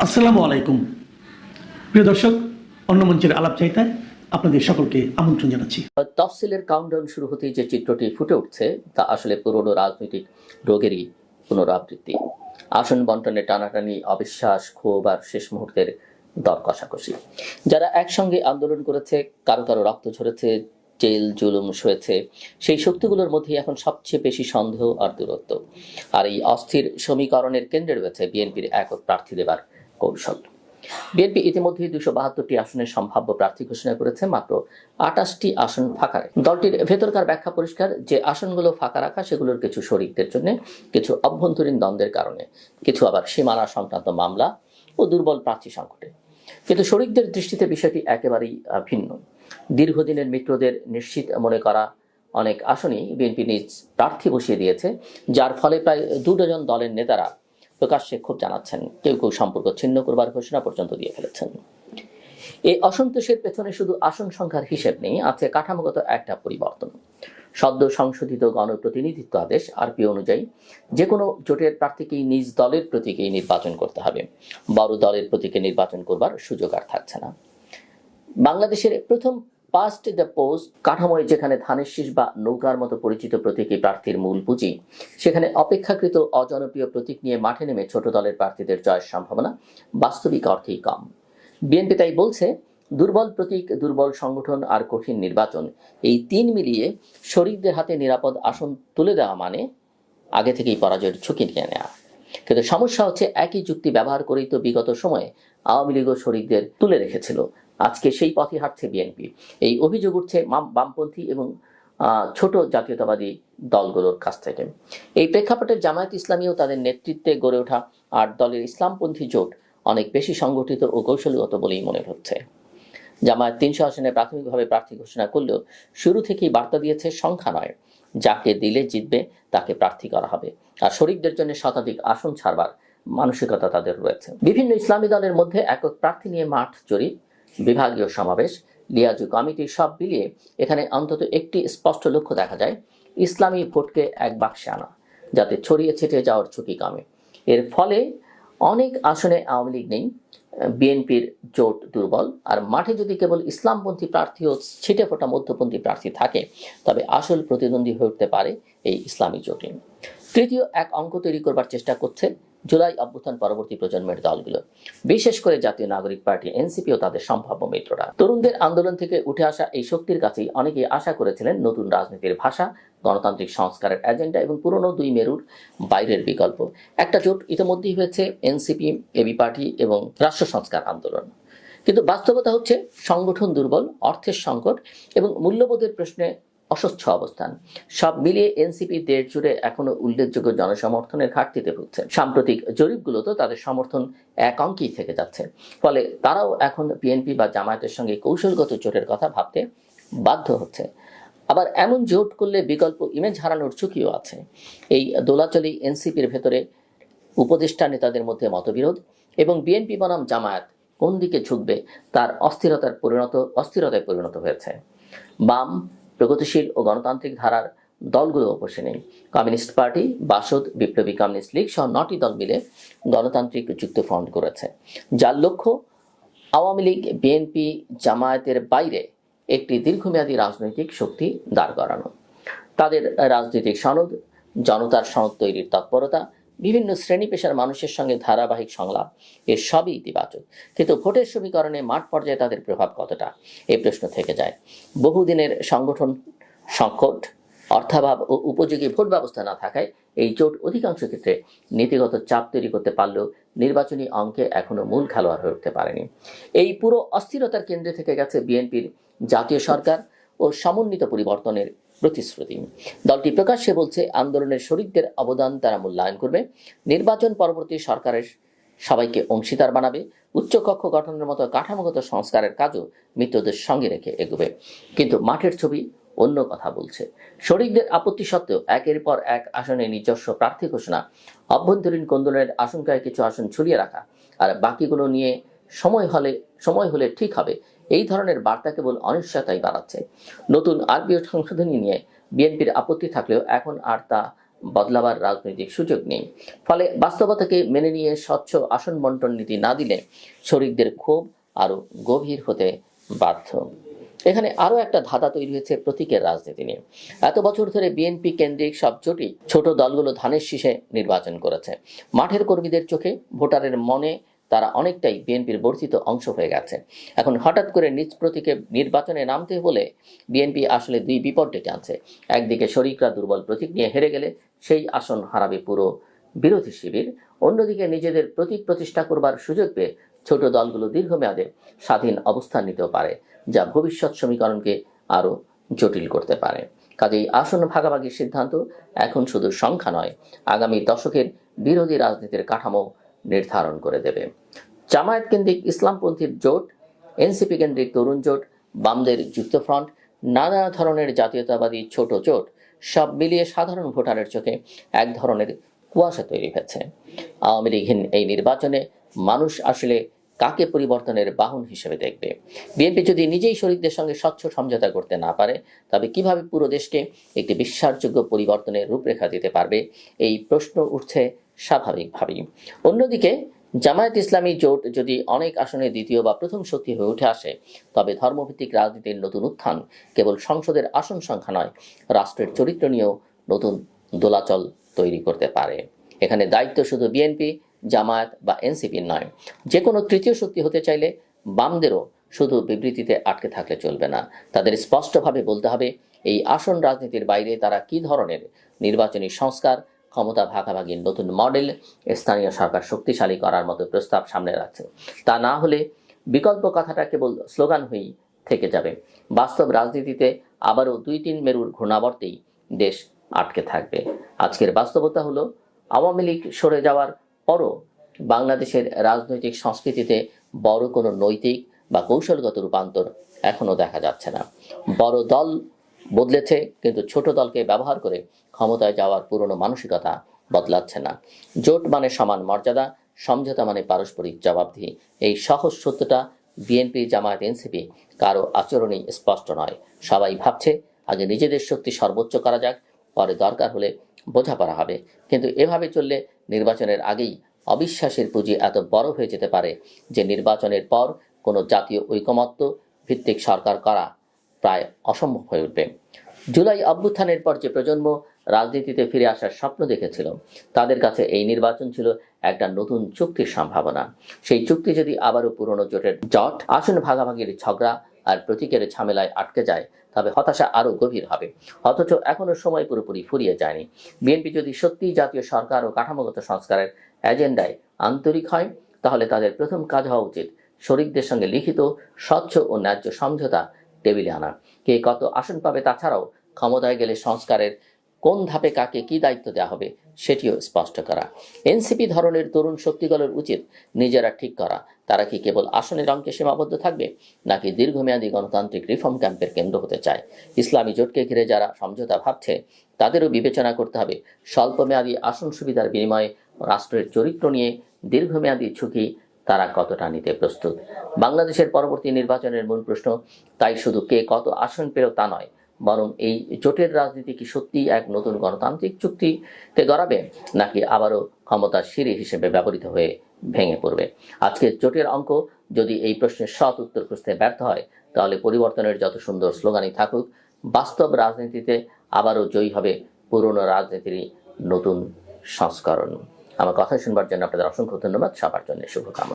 আসসালামু আলাইকুম প্রিয় দর্শক, অন্য মঞ্চের আলাপ চাইতায় আপনাদের সকলকে আমন্ত্রণ জানাচ্ছি। তফসিলের কাউন্টডাউন শুরু হতেই যে চিত্রটি ফুটে উঠছে তা আসলে পুরনো রাজনৈতিক রোগেরই পুনরাবৃত্তি। আসন বন্টনে টানাটানি, অবিশ্বাস, ক্ষোভ আর শেষ মুহূর্তের দর কষাকষি। যারা একসঙ্গে আন্দোলন করেছে, কারো কারো রক্ত ঝরেছে, জেল জুলুম সয়েছে, সেই শক্তিগুলোর মধ্যে এখন সবচেয়ে বেশি সন্দেহ আর দূরত্ব। আর এই অস্থির সমীকরণের কেন্দ্রে রয়েছে বিএনপির একক প্রার্থী দেবার কৌশল। বিএনপি ইতিমধ্যে 272টি আসনের সম্ভাব্য প্রার্থী ঘোষণা করেছে, মাত্র 28টি আসন ফাঁকা রেখে। দলটির ভেতরকার ব্যাখ্যা পরিষ্কার, যে আসনগুলো ফাঁকা রাখা সেগুলোর কিছু শরিকদের জন্য, কিছু অভ্যন্তরীণ দ্বন্দ্বের কারণে, কিছু আবার সীমানা সংক্রান্ত মামলা ও দুর্বল প্রার্থী সংকটে। কিন্তু শরিকদের দৃষ্টিতে বিষয়টি একেবারেই ভিন্ন। দীর্ঘদিনের মিত্রদের নিশ্চিত মনে করা অনেক আসনই বিএনপি নিজ প্রার্থী বসিয়ে দিয়েছে, যার ফলে প্রায় 2 ডজন দলের নেতারা প্রকাশ্যে ক্ষোভ জানাচ্ছেন, কেউ কেউ সম্পর্ক ছিন্ন করবার ঘোষণা পর্যন্ত দিয়ে ফেলেছেন। এই অসন্তোষের পেছনে শুধু আসন সংখ্যার হিসেব নেই, আছে কাঠামোগত একটা পরিবর্তন। সদ্য সংশোধিত গণপ্রতিনিধিত্ব আদেশ আরপি অনুযায়ী যে কোনো জোটের প্রার্থীকেই নিজ দলের প্রতীকেই নির্বাচন করতে হবে, বড় দলের প্রতীকে নির্বাচন করবার সুযোগ আর থাকছে না। বাংলাদেশের প্রথম পাস্ট দ্য পোস্ট কাঠামোয় যেখানে ধানের শীষ বা নৌকার মতো পরিচিত প্রতীকী প্রার্থীর মূল পুঁজি, সেখানে অপেক্ষাকৃত অজনপ্রিয় প্রতীক নিয়ে মাঠে নেমে ছোট দলের প্রার্থীদের জয়ের সম্ভাবনা বাস্তবিক অর্থেই কম। বিএনপি তাই বলছে, দুর্বল প্রতীক, দুর্বল সংগঠন আর কঠিন নির্বাচন, এই 3 মিলিয়ে শরিকদের হাতে নিরাপদ আসন তুলে দেওয়া মানে আগে থেকেই পরাজয়ের ঝুঁকি নিয়ে নেওয়া। কিন্তু সমস্যা হচ্ছে, একই যুক্তি ব্যবহার করেই তো বিগত সময়ে আওয়ামী লীগ ও শরিকদের তুলে রেখেছিল। আজকে সেই পথে হাঁটছে বিএনপি। এই অভিযোগ উঠছে বামপন্থী এবং ছোট জাতীয়তাবাদী দলগুলোর কাছ থেকে। এই প্রেক্ষাপটে জামায়াত ইসলামীও তাদের নেতৃত্বে গড়ে ওঠা 8 দলের ইসলামপন্থী জোট অনেক বেশি সংগঠিত ও কৌশলগত বলেই মনে হচ্ছে। জামায়াত 300 আসনে প্রাথমিকভাবে প্রার্থী ঘোষণা করলেও শুরু থেকেই বার্তা দিয়েছে, সংখ্যা নয়, যাকে দিলে জিতবে তাকে প্রার্থী করা হবে। আর শরিকদের জন্য শতাধিক আসন ছাড়বার মানসিকতা তাদের রয়েছে। বিভিন্ন ইসলামী দলের মধ্যে একক প্রার্থী নিয়ে মাঠ জরিপ, বিভাগীয় সমাবেশ, লিয়াজু কমিটি সব মিলিয়ে এখানে অন্তত একটি স্পষ্ট লক্ষ্য দেখা যায়, ইসলামী ভোটকে এক বাক্সে আনা, যাতে ছড়িয়ে ছিটিয়ে যাওয়ার ঝুঁকি কমে। এর ফলে অনেক আসনে আওয়ামী লীগ নেই, বিএনপির জোট দুর্বল, আর মাঠে যদি কেবল ইসলামপন্থী প্রার্থী ও ছিটে ফোটা মধ্যপন্থী প্রার্থী থাকে, তবে আসল প্রতিদ্বন্দ্বী হয়ে উঠতে পারে এই ইসলামী জোটে। তৃতীয় এক অঙ্ক তৈরি করবার চেষ্টা করছে জুলাই অভ্যুত্থান পরবর্তী প্রজন্মের দলগুলো, বিশেষ করে জাতীয় নাগরিক পার্টি এনসিপি ও তাদের সম্ভাব্য মিত্ররা। তরুণদের আন্দোলন থেকে উঠে আসা এই শক্তির কাছেই অনেকেই আশা করেছিলেন নতুন রাজনীতির ভাষা, গণতান্ত্রিক সংস্কারের এজেন্ডা এবং পুরনো 2 মেরুর বাইরের বিকল্প। একটা জোট ইতিমধ্যেই হয়েছে, এনসিপি, এবি পার্টি এবং রাষ্ট্র সংস্কার আন্দোলন। কিন্তু বাস্তবতা হচ্ছে, সংগঠন দুর্বল, অর্থের সংকট এবং মূল্যবোধের প্রশ্নে অস্বচ্ছ অবস্থান, সব মিলিয়ে এনসিপি দেশ জুড়ে এখনো উল্লেখযোগ্য জনসমর্থনের ঘাটতিতে ভুগছে। সাম্প্রতিক জরিপগুলোতে তাদের সমর্থন এক অঙ্কেই থেকে যাচ্ছে, ফলে তারাও এখন বিএনপি বা জামায়াতের সঙ্গে কৌশলগত জোটের কথা ভাবতে বাধ্য হচ্ছে। আবার এমন জোট করলে বিকল্প ইমেজ হারানোর ঝুঁকিও আছে। এই দোলাচলি এনসিপির ভেতরে উপদেষ্টা নেতাদের মধ্যে মতবিরোধ এবং বিএনপি বনাম জামায়াত কোন দিকে ঝুঁকবে তার অস্থিরতায় পরিণত হয়েছে। বাম, প্রগতিশীল ও গণতান্ত্রিক ধারার দলগুলো বসে নেই। কমিউনিস্ট পার্টি, বাসদ, বিপ্লবী কমিউনিস্ট লীগ সহ 9টি দল মিলে গণতান্ত্রিক যুক্তফ্রন্ট করেছে, যার লক্ষ্য আওয়ামী লীগ, বিএনপি, জামায়াতের বাইরে একটি দীর্ঘমেয়াদী রাজনৈতিক শক্তি দাঁড় করানো। তাদের রাজনৈতিক সনদ, জনতার সনদ তৈরির তৎপরতা, বিভিন্ন শ্রেণী পেশার মানুষের সঙ্গে ধারাবাহিক সংলাপ, এর সবই ইতিবাচক। কিন্তু ভোটের সমীকরণে মাঠ পর্যায়ে তাদের প্রভাব কতটা, এই প্রশ্ন থেকে যায়। বহুদিনের সংগঠন সংকট, অর্থাভাব ও উপযোগী ভোট ব্যবস্থা না থাকায় এই জোট অধিকাংশ ক্ষেত্রে নীতিগত চাপ তৈরি করতে পারলেও নির্বাচনী অঙ্কে এখনো মূল খেলোয়াড় হয়ে উঠতে পারেনি। এই পুরো অস্থিরতার কেন্দ্রে থেকে গেছে বিএনপির জাতীয় সরকার ও সমন্বিত পরিবর্তনের প্রতিশ্রুতি। দলটি প্রকাশ্যে বলছে, আন্দোলনের শরিকদের অবদান তারা মূল্যায়ন করবে, নির্বাচন পরবর্তী সরকারের সবাইকে অংশীদার বানাবে, উচ্চকক্ষ গঠনের মতো কাঠামোগত সংস্কারের কাজও মিত্রদের সঙ্গে রেখে এগোবে। কিন্তু মাঠের ছবি অন্য কথা বলছে। শরিকদের আপত্তি সত্ত্বেও একের পর এক আসনে নিজস্ব প্রার্থী ঘোষণা, অভ্যন্তরীণ কোন্দলের আশঙ্কায় কিছু আসন ছড়িয়ে রাখা, আর বাকিগুলো নিয়ে সময় হলে ঠিক হবে, এই ধরনের বার্তা কেবল অনিশ্চয়তাই বাড়াচ্ছে। নতুন আরপিও সংশোধনী নিয়ে বিএনপির আপত্তি থাকলেও এখন আর তা বদলাবার রাজনৈতিক সুযোগ নেই। ফলে বাস্তবতাকে মেনে নিয়ে স্বচ্ছ আসন বন্টন নীতি না দিলে শরিকদের ক্ষোভ আরো গভীর হতে বাধ্য। এখানে আরো একটা ধাঁধা তৈরি হয়েছে প্রতীকের রাজনীতি নিয়ে। এত বছর ধরে বিএনপি কেন্দ্রিক সব জোটই ছোট দলগুলো ধানের শীষে নির্বাচন করেছে। মাঠের কর্মীদের চোখে, ভোটারের মনে তারা অনেকটাই বিএনপির বর্ধিত অংশ হয়ে গেছে। এখন হঠাৎ করে নিজ প্রতীকে নির্বাচনে নামতে বলে বিএনপি আসলে দুই বিপদ ডেকে আনছে। একদিকে শরিকরা দুর্বল প্রতীক নিয়ে হেরে গেলে সেই আসন হারাবে পুরো বিরোধী শিবির, অন্যদিকে নিজেদের প্রতীক প্রতিষ্ঠা করবার সুযোগ পেয়ে ছোট দলগুলো দীর্ঘমেয়াদে স্বাধীন অবস্থান নিতেও পারে, যা ভবিষ্যৎ সমীকরণকে আরো জটিল করতে পারে। কাজেই আসন ভাগাভাগির সিদ্ধান্ত এখন শুধু সংখ্যা নয়, আগামী দশকের বিরোধী রাজনীতির কাঠামো নির্ধারণ করে দেবে। জামায়াত কেন্দ্রিক ইসলামপন্থীর জোট, এনসিপি কেন্দ্রিক তরুণ জোট, বামদের যুক্তফ্রন্ট, নানা ধরনের জাতীয়তাবাদী ছোট জোট সব মিলিয়ে সাধারণ ভোটারের চোখে এক ধরনের কুয়াশা তৈরি হয়েছে। আওয়ামী লীগহীন এই নির্বাচনে মানুষ আসলে কাকে পরিবর্তনের বাহন হিসেবে দেখবে? বিএনপি যদি নিজেই শরিকদের সঙ্গে স্বচ্ছ সমঝোতা করতে না পারে, তবে কিভাবে পুরো দেশকে একটি বিশ্বাসযোগ্য পরিবর্তনের রূপরেখা দিতে পারবে? এই প্রশ্ন উঠছে স্বাভাবিকভাবেই। অন্যদিকে জামায়াত ইসলামী জোট যদি অনেক আসনে দ্বিতীয় বা প্রথম শক্তি হয়ে উঠে আসে, তবে ধর্মভিত্তিক রাজনীতির নতুন উত্থান কেবল সংসদের আসন সংখ্যা নয়, রাষ্ট্রের চরিত্র নিয়েও নতুন দোলাচল তৈরি করতে পারে। এখানে দায়িত্ব শুধু বিএনপি, জামায়াত বা এনসিপির নয়। যে কোনো তৃতীয় শক্তি হতে চাইলে বামদেরও শুধু বিবৃতিতে আটকে থাকলে চলবে না। তাদের স্পষ্টভাবে বলতে হবে এই আসন রাজনীতির বাইরে তারা কি ধরনের নির্বাচনী সংস্কার, ক্ষমতা ভাগাভাগির নতুন মডেল, স্থানীয় সরকার শক্তিশালী করার মতো প্রস্তাব সামনে রাখছে। তা না হলে বিকল্প কথাটা কেবল স্লোগান হয়েই থেকে যাবে। বাস্তব রাজনীতিতে আবারও ২-৩ মেরুর ঘূর্ণাবর্তেই দেশ আটকে থাকবে। আজকের বাস্তবতা হলো, আওয়ামী লীগ সরে যাওয়ার পরও বাংলাদেশের রাজনৈতিক সংস্কৃতিতে বড় কোনো নৈতিক বা কৌশলগত রূপান্তর এখনো দেখা যাচ্ছে না। বড় দল বদলেছে, কিন্তু ছোট দলকে ব্যবহার করে ক্ষমতায় যাওয়ার পুরনো মানসিকতা বদলাচ্ছে না। জোট মানে সমান মর্যাদা, সমঝোতা মানে পারস্পরিক জবাবদিহি। এই সহজ সত্যটা বিএনপি, জামায়াত, এনসিপি কারো আচরণেই স্পষ্ট নয়। সবাই ভাবছে আগে নিজেদের শক্তি সর্বোচ্চ করা যাক, পরে দরকার হলে বোঝাপড়া হবে। কিন্তু এভাবে চললে নির্বাচনের আগেই অবিশ্বাসের পুঁজি এত বড় হয়ে যেতে পারে যে নির্বাচনের পর কোনো জাতীয় ঐকমত্য ভিত্তিক সরকার করা প্রায় অসম্ভব হয়ে উঠবে। জুলাই অভ্যুত্থানের পর যে প্রজন্ম রাজনীতিতে ফিরে আসার স্বপ্ন দেখেছিল, তাদের কাছে এই নির্বাচন ছিল একটা নতুন চুক্তির সম্ভাবনা। সেই চুক্তি যদি আবারও পুরনো জোটের জট, আসন ভাগাভাগির ঝগড়া আর প্রতীকের ঝামেলায় আটকে যায়, তবে হতাশা আরো গভীর হবে। অথচ এখনো সময় পুরোপুরি ফুরিয়ে যায়নি। বিএনপি যদি সত্যিই জাতীয় সরকার ও কাঠামোগত সংস্কারের এজেন্ডায় আন্তরিক হয়, তাহলে তাদের প্রথম কাজ হওয়া উচিত শরিকদের সঙ্গে লিখিত, স্বচ্ছ ও ন্যায্য সমঝোতা টেবিলে আনা। কে কত আসন পাবে, তাছাড়াও ক্ষমতায় গেলে সংস্কারের কোন ধাপে কাকে কি দায়িত্ব দেওয়া হবে সেটিও স্পষ্ট করা। এনসিপি ধরনের তরুণ শক্তিগুলোর উচিত নিজেরা ঠিক করা, তারা কি কেবল আসনের অঙ্কে সীমাবদ্ধ থাকবে, নাকি দীর্ঘমেয়াদী গণতান্ত্রিক রিফর্ম ক্যাম্পের কেন্দ্র হতে চায়। ইসলামী জোটকে ঘিরে যারা সমঝোতা ভাবছে, তাদেরও বিবেচনা করতে হবে স্বল্পমেয়াদী আসন সুবিধার বিনিময়ে রাষ্ট্রের চরিত্র নিয়ে দীর্ঘমেয়াদী ঝুঁকি তারা কতটা নিতে প্রস্তুত। বাংলাদেশের পরবর্তী নির্বাচনের মূল প্রশ্ন তাই শুধু কে কত আসন পেল তা নয়, বরং এই জোটের রাজনীতি কি সত্যিই এক নতুন গণতান্ত্রিক চুক্তিতে গড়াবে, নাকি আবারও ক্ষমতার সিঁড়ি হিসেবে ব্যবহৃত হয়ে ভেঙে পড়বে। আজকের জোটের অঙ্ক যদি এই প্রশ্নের সৎ উত্তর খুঁজতে ব্যর্থ হয়, তাহলে পরিবর্তনের যত সুন্দর স্লোগানই থাকুক, বাস্তব রাজনীতিতে আবারও জয়ী হবে পুরনো রাজনীতির নতুন সংস্করণ। আমার কথা শুনবার জন্য আপনাদের অসংখ্য ধন্যবাদ। সবার জন্য শুভকামনা।